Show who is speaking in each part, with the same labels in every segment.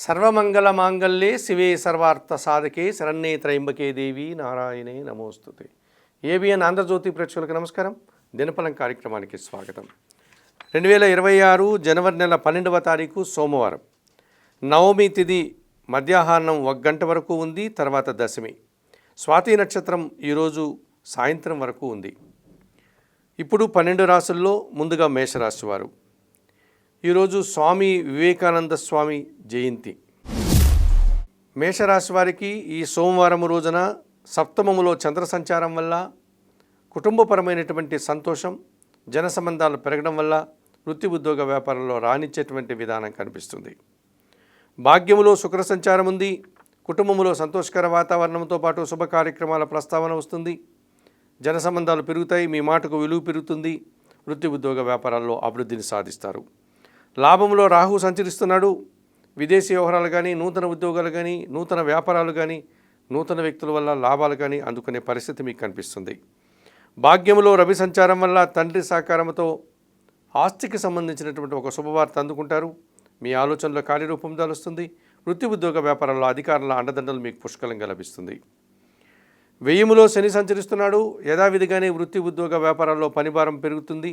Speaker 1: సర్వమంగళమాంగళ్యే శివే సర్వార్థ సాధకే శరణ్యే త్రయంబకే దేవి నారాయణే నమోస్తుతే. ఏబిఎన్ ఆంధ్రజ్యోతి ప్రేక్షకులకు నమస్కారం. దినఫలం కార్యక్రమానికి స్వాగతం. 2026 జనవరి నెల 12వ తారీఖు సోమవారం. నవమి తిథి మధ్యాహ్నం 1 గంట వరకు ఉంది. తర్వాత దశమి. స్వాతి నక్షత్రం ఈరోజు సాయంత్రం వరకు ఉంది. ఇప్పుడు 12 రాశుల్లో ముందుగా మేషరాశి వారు. ఈరోజు స్వామి వివేకానంద స్వామి జయంతి. మేషరాశి వారికి ఈ సోమవారం రోజున సప్తమములో చంద్ర సంచారం వల్ల కుటుంబపరమైనటువంటి సంతోషం, జన సంబంధాలు పెరగడం వల్ల వృత్తి ఉద్యోగ వ్యాపారంలో రాణించేటువంటి విధానం కనిపిస్తుంది. భాగ్యములో శుక్ర సంచారం ఉంది. కుటుంబంలో సంతోషకర వాతావరణంతో పాటు శుభ కార్యక్రమాల ప్రస్తావన వస్తుంది. జన సంబంధాలు పెరుగుతాయి. మీ మాటకు విలువ పెరుగుతుంది. వృత్తి ఉద్యోగ వ్యాపారాల్లో అభివృద్ధిని సాధిస్తారు. లాభంలో రాహు సంచరిస్తున్నాడు. విదేశీ వ్యవహారాలు కానీ, నూతన ఉద్యోగాలు కానీ, నూతన వ్యాపారాలు కానీ, నూతన వ్యక్తుల వల్ల లాభాలు కానీ అందుకునే పరిస్థితి మీకు కనిపిస్తుంది. భాగ్యంలో రవి సంచారం వల్ల తండ్రి సహకారంతో ఆస్తికి సంబంధించినటువంటి ఒక శుభవార్త అందుకుంటారు. మీ ఆలోచనలో కార్యరూపం దాలుస్తుంది. వృత్తి ఉద్యోగ వ్యాపారంలో అధికారుల అండదండలు మీకు పుష్కలంగా లభిస్తుంది. వ్యయములో శని సంచరిస్తున్నాడు. యథావిధిగానే వృత్తి ఉద్యోగ వ్యాపారాల్లో పనిభారం పెరుగుతుంది.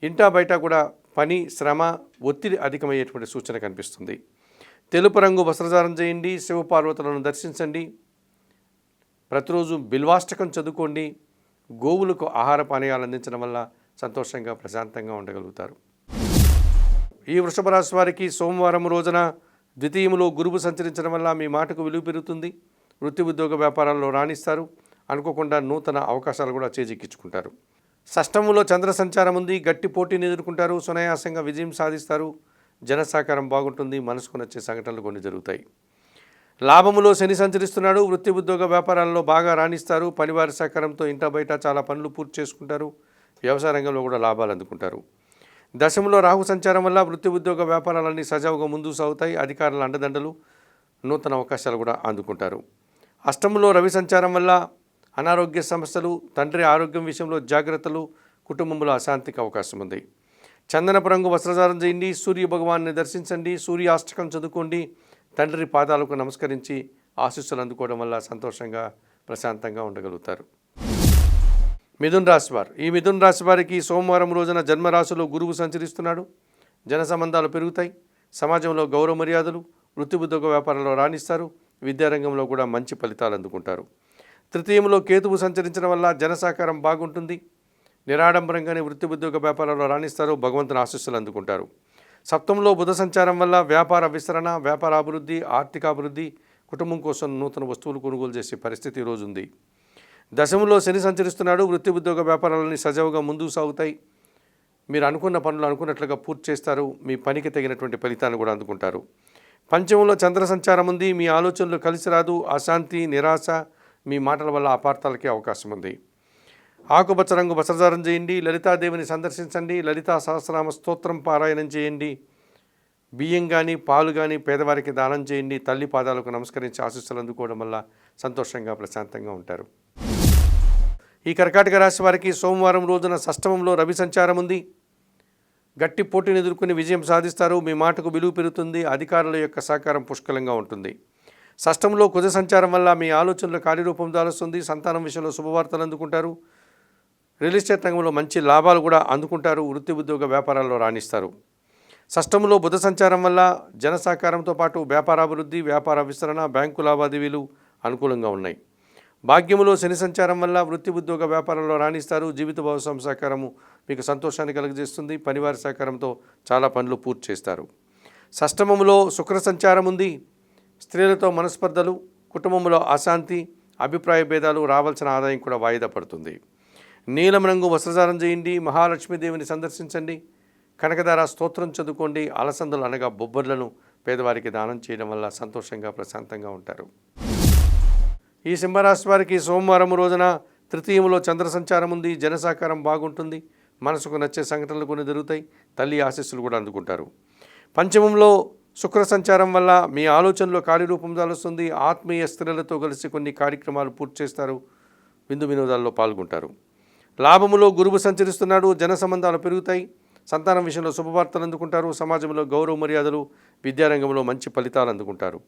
Speaker 1: ఇంటా బయట కూడా పని, శ్రమ, ఒత్తిడి అధికమయ్యేటువంటి సూచన కనిపిస్తుంది. తెలుపు రంగు వస్త్రధారణ చేయండి. శివపార్వతులను దర్శించండి. ప్రతిరోజు బిల్వాష్టకం చదువుకోండి. గోవులకు ఆహార పానీయాలు అందించడం వల్ల సంతోషంగా, ప్రశాంతంగా ఉండగలుగుతారు. ఈ వృషభ రాశి వారికి సోమవారం రోజున ద్వితీయములో గురువు సంచరించడం వల్ల మీ మాటకు విలువ పెరుగుతుంది. వృత్తి ఉద్యోగ వ్యాపారాల్లో రాణిస్తారు. అనుకోకుండా నూతన అవకాశాలు కూడా చేజిక్కించుకుంటారు. షష్టములో చంద్ర సంచారం ఉంది. గట్టి పోటీని ఎదుర్కొంటారు. సునాయాసంగా విజయం సాధిస్తారు. జన సహకారం బాగుంటుంది. మనసుకు నచ్చే సంఘటనలు కొన్ని జరుగుతాయి. లాభములో శని సంచరిస్తున్నాడు. వృత్తి ఉద్యోగ వ్యాపారాల్లో బాగా రాణిస్తారు. పనివారి సహకారంతో ఇంట బయట చాలా పనులు పూర్తి చేసుకుంటారు. వ్యవసాయ రంగంలో కూడా లాభాలు అందుకుంటారు. దశములో రాహు సంచారం వల్ల వృత్తి ఉద్యోగ వ్యాపారాలన్నీ సజావుగా ముందుకు సాగుతాయి. అధికారుల అండదండలు, నూతన అవకాశాలు కూడా అందుకుంటారు. అష్టములో రవి సంచారం వల్ల అనారోగ్య సమస్యలు, తండ్రి ఆరోగ్యం విషయంలో జాగ్రత్తలు, కుటుంబంలో అశాంతికి అవకాశం ఉంది. చందనపు రంగు వస్త్రధారణ చేయండి. సూర్య భగవాన్ని దర్శించండి. సూర్యాష్టకం చదువుకోండి. తండ్రి పాదాలకు నమస్కరించి ఆశీస్సులు అందుకోవడం వల్ల సంతోషంగా, ప్రశాంతంగా ఉండగలుగుతారు. మిథున రాశి వారు. ఈ మిథున రాశి వారికి సోమవారం రోజున జన్మరాశిలో గురువు సంచరిస్తున్నాడు. జన సంబంధాలు పెరుగుతాయి. సమాజంలో గౌరవ మర్యాదలు, వృత్తి ఉద్యోగ వ్యాపారంలో రాణిస్తారు. విద్యారంగంలో కూడా మంచి ఫలితాలు అందుకుంటారు. తృతీయంలో కేతువు సంచరించడం వల్ల జన సహకారం బాగుంటుంది. నిరాడంబరంగానే వృత్తి ఉద్యోగ వ్యాపారంలో రాణిస్తారు. భగవంతుని ఆశీస్సులు అందుకుంటారు. సప్తంలో బుధ సంచారం వల్ల వ్యాపార విస్తరణ, వ్యాపార అభివృద్ధి, ఆర్థిక అభివృద్ధి, కుటుంబం కోసం నూతన వస్తువులు కొనుగోలు చేసే పరిస్థితి ఈరోజు ఉంది. దశములో శని సంచరిస్తున్నాడు. వృత్తి ఉద్యోగ వ్యాపారాలన్నీ సజావుగా ముందుకు సాగుతాయి. మీరు అనుకున్న పనులు అనుకున్నట్లుగా పూర్తి చేస్తారు. మీ పనికి తగినటువంటి ఫలితాన్ని కూడా అందుకుంటారు. పంచమంలో చంద్ర సంచారం ఉంది. మీ ఆలోచనలు కలిసి రాదు. అశాంతి, నిరాశ, మీ మాటల వల్ల అపార్థాలకే అవకాశం ఉంది. ఆకుపచ్చ రంగు వస్త్రధారణ చేయండి. లలితాదేవిని సందర్శించండి. లలితా సహస్రనామ స్తోత్రం పారాయణం చేయండి. బియ్యం కానీ, పాలు కానీ పేదవారికి దానం చేయండి. తల్లి పాదాలకు నమస్కరించి ఆశీస్సులు అందుకోవడం వల్ల సంతోషంగా, ప్రశాంతంగా ఉంటారు. ఈ కర్కాటక రాశి వారికి సోమవారం రోజున షష్టమంలో రవి సంచారం ఉంది. గట్టి పోటీని ఎదుర్కొని విజయం సాధిస్తారు. మీ మాటకు విలువ పెరుగుతుంది. అధికారుల యొక్క సహకారం పుష్కలంగా ఉంటుంది. షష్టంలో కుజ సంచారం వల్ల మీ ఆలోచనలు కార్యరూపం దాలుస్తుంది. సంతానం విషయంలో శుభవార్తలు అందుకుంటారు. రియల్ ఎస్టేట్ రంగంలో మంచి లాభాలు కూడా అందుకుంటారు. వృత్తి ఉద్యోగ వ్యాపారాల్లో రాణిస్తారు. షష్టంలో బుధ సంచారం వల్ల జన సహకారంతో పాటు వ్యాపారాభివృద్ధి, వ్యాపార విస్తరణ, బ్యాంకు లావాదేవీలు అనుకూలంగా ఉన్నాయి. భాగ్యములో శని సంచారం వల్ల వృత్తి ఉద్యోగ వ్యాపారంలో రాణిస్తారు. జీవిత భాగస్వామి సహకారము మీకు సంతోషాన్ని కలుగజేస్తుంది. పనివారి సహకారంతో చాలా పనులు పూర్తి చేస్తారు. షష్టమములో శుక్ర సంచారం ఉంది. స్త్రీలతో మనస్పర్ధలు, కుటుంబంలో అశాంతి, అభిప్రాయ భేదాలు, రావాల్సిన ఆదాయం కూడా వాయిదా పడుతుంది. నీలం రంగు వస్త్రధారణ చేయండి. మహాలక్ష్మీదేవిని సందర్శించండి. కనకదార స్తోత్రం చదువుకోండి. అలసందలు అనగా బొబ్బర్లను పేదవారికి దానం చేయడం వల్ల సంతోషంగా, ప్రశాంతంగా ఉంటారు. ఈ సింహరాశి వారికి సోమవారం రోజున తృతీయంలో చంద్ర సంచారం ఉంది. జన సహకారం బాగుంటుంది. మనసుకు నచ్చే సంఘటనలు కొన్ని జరుగుతాయి. తల్లి ఆశీస్సులు కూడా అందుకుంటారు. పంచమంలో శుక్ర సంచారం వల్ల మీ ఆలోచనలో కార్యరూపం దాలుస్తుంది. ఆత్మీయ స్త్రీలతో కలిసి కొన్ని కార్యక్రమాలు పూర్తి చేస్తారు. విందు వినోదాల్లో పాల్గొంటారు. లాభములో గురువు సంచరిస్తున్నాడు. జన సంబంధాలు పెరుగుతాయి. సంతానం విషయంలో శుభవార్తలు అందుకుంటారు. సమాజంలో గౌరవ మర్యాదలు, విద్యారంగంలో మంచి ఫలితాలు అందుకుంటారు.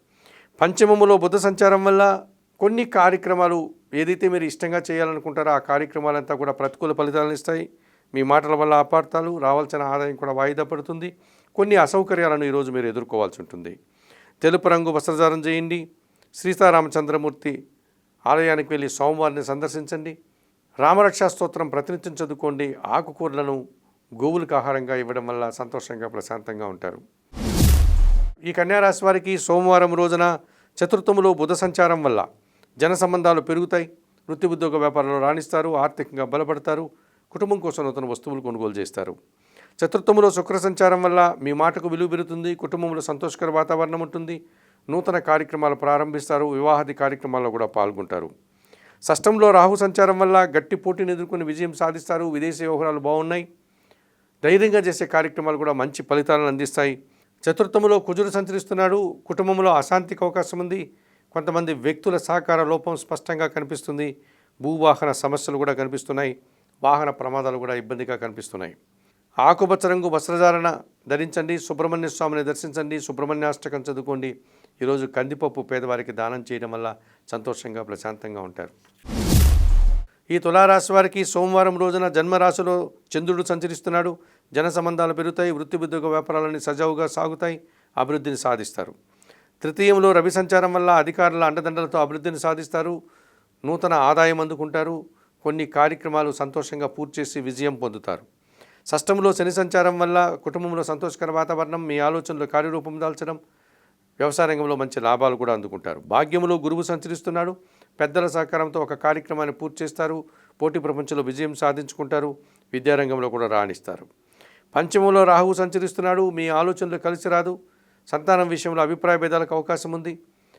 Speaker 1: పంచమములో బుధ సంచారం వల్ల కొన్ని కార్యక్రమాలు ఏదైతే మీరు ఇష్టంగా చేయాలనుకుంటారో ఆ కార్యక్రమాలంతా కూడా ప్రతికూల ఫలితాలను ఇస్తాయి. మీ మాటల వల్ల అపార్థాలు, రావాల్సిన ఆదాయం కూడా వాయిదా పడుతుంది. కొన్ని అసౌకర్యాలను ఈరోజు మీరు ఎదుర్కోవాల్సి ఉంటుంది. తెలుపు రంగు వస్త్రధారణ చేయండి. సీతారామచంద్రమూర్తి ఆలయానికి వెళ్ళి సోమవారిని సందర్శించండి. రామరక్షా స్తోత్రం ప్రతినిత్యం చదువుకోండి. ఆకుకూరలను గోవులకు ఆహారంగా ఇవ్వడం వల్ల సంతోషంగా ప్రశాంతంగా ఉంటారు. ఈ కన్యారాశి వారికి సోమవారం రోజున చతుర్థములో బుధ సంచారం వల్ల జన సంబంధాలు పెరుగుతాయి. వృత్తి ఉద్యోగ వ్యాపారంలో రాణిస్తారు. ఆర్థికంగా బలపడతారు. కుటుంబం కోసం నూతన వస్తువులు కొనుగోలు చేస్తారు. చతుర్థములో శుక్ర సంచారం వల్ల మీ మాటకు విలువ పెరుగుతుంది. కుటుంబంలో సంతోషకర వాతావరణం ఉంటుంది. నూతన కార్యక్రమాలు ప్రారంభిస్తారు. వివాహాది కార్యక్రమాల్లో కూడా పాల్గొంటారు. షష్టంలో రాహు సంచారం వల్ల గట్టి పోటీని ఎదుర్కొని విజయం సాధిస్తారు. విదేశీ వ్యవహారాలు బాగున్నాయి. ధైర్యంగా చేసే కార్యక్రమాలు కూడా మంచి ఫలితాలను అందిస్తాయి. చతుర్థములో కుజుడు సంచరిస్తున్నాడు. కుటుంబంలో అశాంతికి అవకాశం ఉంది. కొంతమంది వ్యక్తుల సహకార లోపం స్పష్టంగా కనిపిస్తుంది. భూవాహన సమస్యలు కూడా కనిపిస్తున్నాయి. వాహన ప్రమాదాలు కూడా ఇబ్బందిగా కనిపిస్తున్నాయి. ఆకుపచ్చ రంగు వస్త్రధారణ ధరించండి. సుబ్రహ్మణ్య స్వామిని దర్శించండి. సుబ్రహ్మణ్యాష్టకం చదువుకోండి. ఈరోజు కందిపప్పు పేదవారికి దానం చేయడం వల్ల సంతోషంగా ప్రశాంతంగా ఉంటారు. ఈ తులారాశి వారికి సోమవారం రోజున జన్మరాశిలో చంద్రుడు సంచరిస్తున్నాడు. జన సంబంధాలు పెరుగుతాయి. వృత్తి ఉద్యోగ వ్యాపారాలన్నీ సజావుగా సాగుతాయి. అభివృద్ధిని సాధిస్తారు. తృతీయంలో రవి సంచారం వల్ల అధికారుల అండదండలతో అభివృద్ధిని సాధిస్తారు. నూతన ఆదాయం అందుకుంటారు. కొన్ని కార్యక్రమాలు సంతోషంగా పూర్తి చేసి విజయం పొందుతారు. షష్టంలో శని సంచారం వల్ల కుటుంబంలో సంతోషకర వాతావరణం, మీ ఆలోచనలు కార్యరూపం దాల్చడం, వ్యవసాయ రంగంలో మంచి లాభాలు కూడా అందుకుంటారు. భాగ్యంలో గురువు సంచరిస్తున్నాడు. పెద్దల సహకారంతో ఒక కార్యక్రమాన్ని పూర్తి చేస్తారు. పోటీ ప్రపంచంలో విజయం సాధించుకుంటారు. విద్యారంగంలో కూడా రాణిస్తారు. పంచమంలో రాహువు సంచరిస్తున్నాడు. మీ ఆలోచనలు కలిసి రాదు. సంతానం విషయంలో అభిప్రాయ భేదాలకు అవకాశం ఉంది.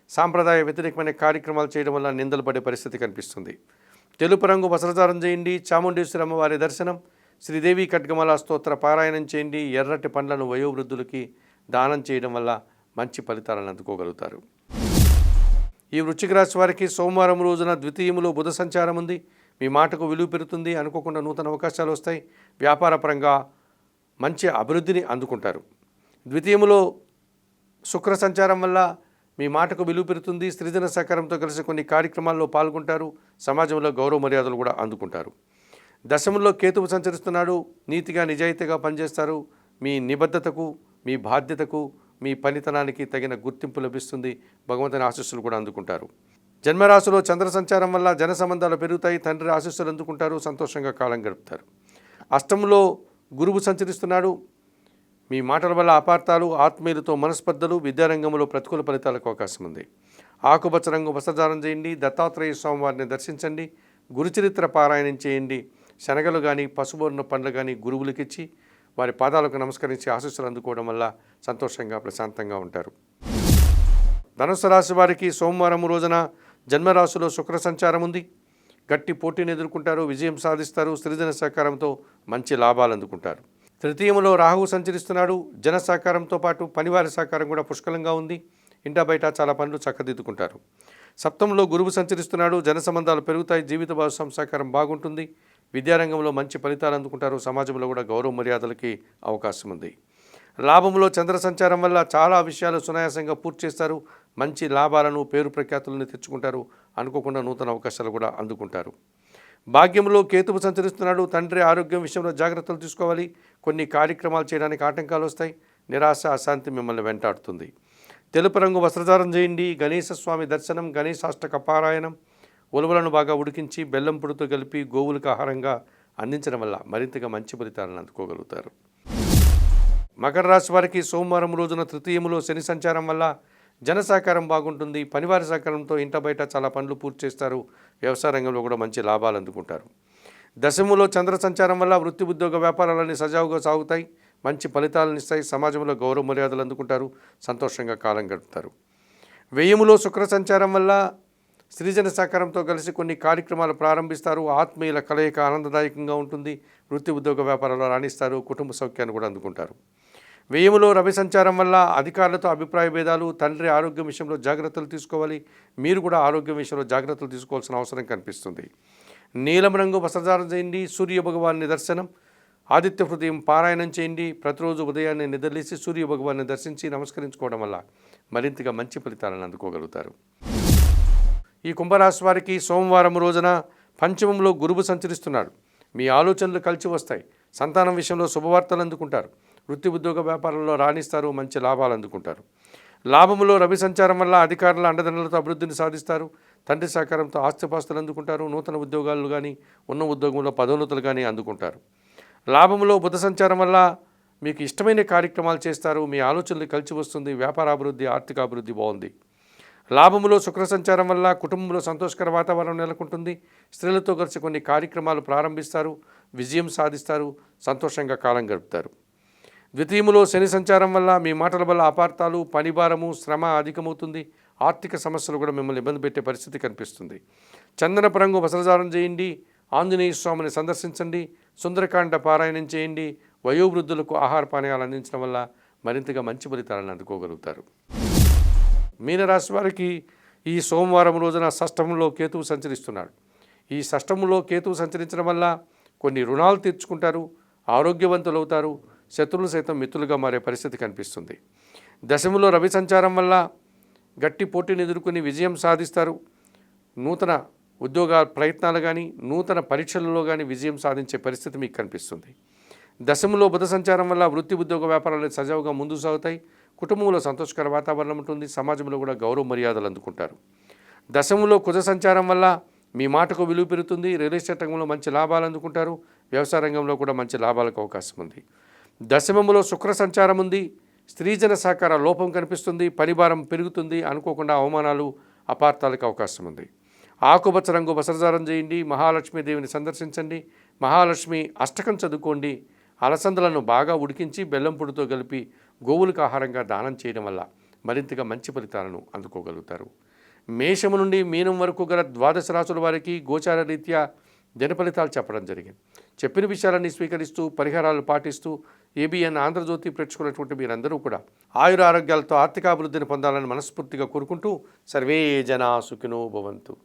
Speaker 1: సాంప్రదాయ వ్యతిరేకమైన కార్యక్రమాలు చేయడం వల్ల నిందలు పడే పరిస్థితి కనిపిస్తుంది. తెలుపు రంగు వస్త్రధారణ చేయండి. చాముండేశ్వరి అమ్మవారి దర్శనం, శ్రీదేవి ఖడ్గమాల స్తోత్ర పారాయణం చేయండి. ఎర్రటి పండ్లను వయోవృద్ధులకి దానం చేయడం వల్ల మంచి ఫలితాలను అందుకోగలుగుతారు. ఈ వృశ్చిక రాశి వారికి సోమవారం రోజున ద్వితీయములో బుధ సంచారం ఉంది. మీ మాటకు విలువ పెరుగుతుంది. అనుకోకుండా నూతన అవకాశాలు వస్తాయి. వ్యాపారపరంగా మంచి అభివృద్ధిని అందుకుంటారు. ద్వితీయములో శుక్ర సంచారం వల్ల మీ మాటకు విలువ పెరుగుతుంది. స్త్రీజన సహకారంతో కలిసి కొన్ని కార్యక్రమాల్లో పాల్గొంటారు. సమాజంలో గౌరవ మర్యాదలు కూడా అందుకుంటారు. దశమంలో కేతువు సంచరిస్తున్నాడు. నీతిగా నిజాయితీగా పనిచేస్తారు. మీ నిబద్ధతకు, మీ బాధ్యతకు, మీ పనితనానికి తగిన గుర్తింపు లభిస్తుంది. భగవంతుని ఆశీస్సులు కూడా అందుకుంటారు. జన్మరాశిలో చంద్ర సంచారం వల్ల జన సంబంధాలు పెరుగుతాయి. తండ్రి ఆశీస్సులు అందుకుంటారు. సంతోషంగా కాలం గడుపుతారు. అష్టంలో గురువు సంచరిస్తున్నాడు. మీ మాటల వల్ల అపార్థాలు, ఆత్మీయులతో మనస్పర్ధలు, విద్యారంగంలో ప్రతికూల ఫలితాలకు అవకాశం ఉంది. ఆకుపచ్చ రంగు వస్త్రధారణ చేయండి. దత్తాత్రేయ స్వామి వారిని దర్శించండి. గురుచరిత్ర పారాయణం చేయండి. శనగలు కానీ పసుబోరిన పండ్లు కానీ గురువులకిచ్చి వారి పాదాలకు నమస్కరించి ఆశీస్సులు అందుకోవడం వల్ల సంతోషంగా ప్రశాంతంగా ఉంటారు. ధనుసు రాశి వారికి సోమవారం రోజున జన్మరాశిలో శుక్ర సంచారం ఉంది. గట్టి పోటీని ఎదుర్కొంటారు. విజయం సాధిస్తారు. స్త్రీజన సహకారంతో మంచి లాభాలు అందుకుంటారు. తృతీయంలో రాహువు సంచరిస్తున్నాడు. జన సహకారంతో పాటు పనివారి సహకారం కూడా పుష్కలంగా ఉంది. ఇంటా బయట చాలా పనులు చక్కదిద్దుకుంటారు. సప్తంలో గురువు సంచరిస్తున్నాడు. జన సంబంధాలు పెరుగుతాయి. జీవిత భాగస్వామి సహకారం బాగుంటుంది. విద్యారంగంలో మంచి ఫలితాలు అందుకుంటారు. సమాజంలో కూడా గౌరవ మర్యాదలకి అవకాశం ఉంది. లాభంలో చంద్ర సంచారం వల్ల చాలా విషయాలు సునాయాసంగా పూర్తి చేస్తారు. మంచి లాభాలను, పేరు ప్రఖ్యాతులను తెచ్చుకుంటారు. అనుకోకుండా నూతన అవకాశాలు కూడా అందుకుంటారు. భాగ్యంలో కేతువు సంచరిస్తున్నాడు. తండ్రి ఆరోగ్యం విషయంలో జాగ్రత్తలు తీసుకోవాలి. కొన్ని కార్యక్రమాలు చేయడానికి ఆటంకాలు వస్తాయి. నిరాశ, అశాంతి మిమ్మల్ని వెంటాడుతుంది. తెలుపు రంగు వస్త్రధారణ చేయండి. గణేశ స్వామి దర్శనం, గణేశాష్టక పారాయణం, ఉలవలను బాగా ఉడికించి బెల్లం పొడితో కలిపి గోవులకు ఆహారంగా అందించడం వల్ల మరింతగా మంచి ఫలితాలను అందుకోగలుగుతారు. మకర రాశి వారికి సోమవారం రోజున తృతీయములో శని సంచారం వల్ల జన సహకారం బాగుంటుంది. పనివారి సహకారంతో ఇంట బయట చాలా పనులు పూర్తి చేస్తారు. వ్యవసాయ రంగంలో కూడా మంచి లాభాలు అందుకుంటారు. దశములో చంద్ర సంచారం వల్ల వృత్తి ఉద్యోగ వ్యాపారాలన్నీ సజావుగా సాగుతాయి. మంచి ఫలితాలను ఇస్తాయి. సమాజంలో గౌరవ మర్యాదలు అందుకుంటారు. సంతోషంగా కాలం గడుపుతారు. వ్యయములో శుక్ర సంచారం వల్ల స్త్రీజన సహకారంతో కలిసి కొన్ని కార్యక్రమాలు ప్రారంభిస్తారు. ఆత్మీయుల కలయిక ఆనందదాయకంగా ఉంటుంది. వృత్తి ఉద్యోగ వ్యాపారాల్లో రాణిస్తారు. కుటుంబ సౌఖ్యాన్ని కూడా అందుకుంటారు. వ్యయములో రవి సంచారం వల్ల అధికారులతో అభిప్రాయ భేదాలు, తండ్రి ఆరోగ్యం విషయంలో జాగ్రత్తలు తీసుకోవాలి. మీరు కూడా ఆరోగ్యం విషయంలో జాగ్రత్తలు తీసుకోవాల్సిన అవసరం కనిపిస్తుంది. నీలం రంగు వస్త్రధారణ చేయండి. సూర్య భగవాన్ని దర్శనం, ఆదిత్య హృదయం పారాయణం చేయండి. ప్రతిరోజు ఉదయాన్నే నిద్రలేసి సూర్య భగవాన్ని దర్శించి నమస్కరించుకోవడం వల్ల మరింతగా మంచి ఫలితాలను అందుకోగలుగుతారు. ఈ కుంభరాశి వారికి సోమవారం రోజున పంచమంలో గురువు సంచరిస్తున్నాడు. మీ ఆలోచనలు కలిసి వస్తాయి. సంతానం విషయంలో శుభవార్తలు అందుకుంటారు. వృత్తి ఉద్యోగ వ్యాపారంలో రాణిస్తారు. మంచి లాభాలు అందుకుంటారు. లాభములో రవి సంచారం వల్ల అధికారుల అండదండలతో అభివృద్ధిని సాధిస్తారు. తండ్రి సహకారంతో ఆస్తిపాస్తులు అందుకుంటారు. నూతన ఉద్యోగాలు కానీ ఉన్న ఉద్యోగంలో పదోన్నతులు కానీ అందుకుంటారు. లాభములో బుధ సంచారం వల్ల మీకు ఇష్టమైన కార్యక్రమాలు చేస్తారు. మీ ఆలోచనలు కలిసి వస్తుంది. వ్యాపార అభివృద్ధి, ఆర్థిక అభివృద్ధి బాగుంది. లాభములో శుక్ర సంచారం వల్ల కుటుంబంలో సంతోషకర వాతావరణం నెలకొంటుంది. స్త్రీలతో కలిసి కొన్ని కార్యక్రమాలు ప్రారంభిస్తారు. విజయం సాధిస్తారు. సంతోషంగా కాలం గడుపుతారు. ద్వితీయములో శని సంచారం వల్ల మీ మాటల వల్ల అపార్థాలు, పనిభారము, శ్రమ అధికమవుతుంది. ఆర్థిక సమస్యలు కూడా మిమ్మల్ని ఇబ్బంది పెట్టే పరిస్థితి కనిపిస్తుంది. చందనపు రంగు వస్త్రధారణ చేయండి. ఆంజనేయ స్వామిని సందర్శించండి. సుందరకాండ పారాయణం చేయండి. వయోవృద్ధులకు ఆహార పానీయాలు అందించడం వల్ల మరింతగా మంచి ఫలితాలను అందుకోగలుగుతారు. మీనరాశి వారికి ఈ సోమవారం రోజున షష్టమంలో కేతువు సంచరిస్తున్నాడు. ఈ షష్టమంలో కేతువు సంచరించడం వల్ల కొన్ని రుణాలు తీర్చుకుంటారు. ఆరోగ్యవంతులు అవుతారు. శత్రువులు సైతం మిత్రులుగా మారే పరిస్థితి కనిపిస్తుంది. దశములో రవి సంచారం వల్ల గట్టి పోటీని ఎదుర్కొని విజయం సాధిస్తారు. నూతన ఉద్యోగ ప్రయత్నాలు కానీ నూతన పరీక్షలలో కానీ విజయం సాధించే పరిస్థితి మీకు కనిపిస్తుంది. దశములో బుధ సంచారం వల్ల వృత్తి ఉద్యోగ వ్యాపారాలు సజావుగా ముందుకు సాగుతాయి. కుటుంబంలో సంతోషకర వాతావరణం ఉంటుంది. సమాజంలో కూడా గౌరవ మర్యాదలు అందుకుంటారు. దశములో కుజ సంచారం వల్ల మీ మాటకు విలువ పెరుగుతుంది. రియల్ ఎస్టేట్ రంగంలో మంచి లాభాలు అందుకుంటారు. వ్యవసాయ రంగంలో కూడా మంచి లాభాలకు అవకాశం ఉంది. దశమములో శుక్ర సంచారం ఉంది. స్త్రీజన సహకార లోపం కనిపిస్తుంది. పనిభారం పెరుగుతుంది. అనుకోకుండా అవమానాలు, అపార్థాలకు అవకాశం ఉంది. ఆకుపచ్చ రంగు వస్త్రధారణ చేయండి. మహాలక్ష్మీదేవిని సందర్శించండి. మహాలక్ష్మి అష్టకం చదువుకోండి. అలసందలను బాగా ఉడికించి బెల్లం పొడితో కలిపి గోవులకు ఆహారంగా దానం చేయడం వల్ల మరింతగా మంచి ఫలితాలను అందుకోగలుగుతారు. మేషము నుండి మీనం వరకు గల ద్వాదశ రాశుల వారికి గోచార రీత్యా దిన ఫలితాలు చెప్పడం జరిగింది. చెప్పిన విషయాలన్నీ స్వీకరిస్తూ పరిహారాలు పాటిస్తూ ఏబిఎన్ ఆంధ్రజ్యోతి ప్రేక్షకున్నటువంటి మీరందరూ కూడా ఆయుర ఆరోగ్యాలతో ఆర్థికాభివృద్ధిని పొందాలని మనస్ఫూర్తిగా కోరుకుంటూ సర్వే జనా సుఖినో భవంతు.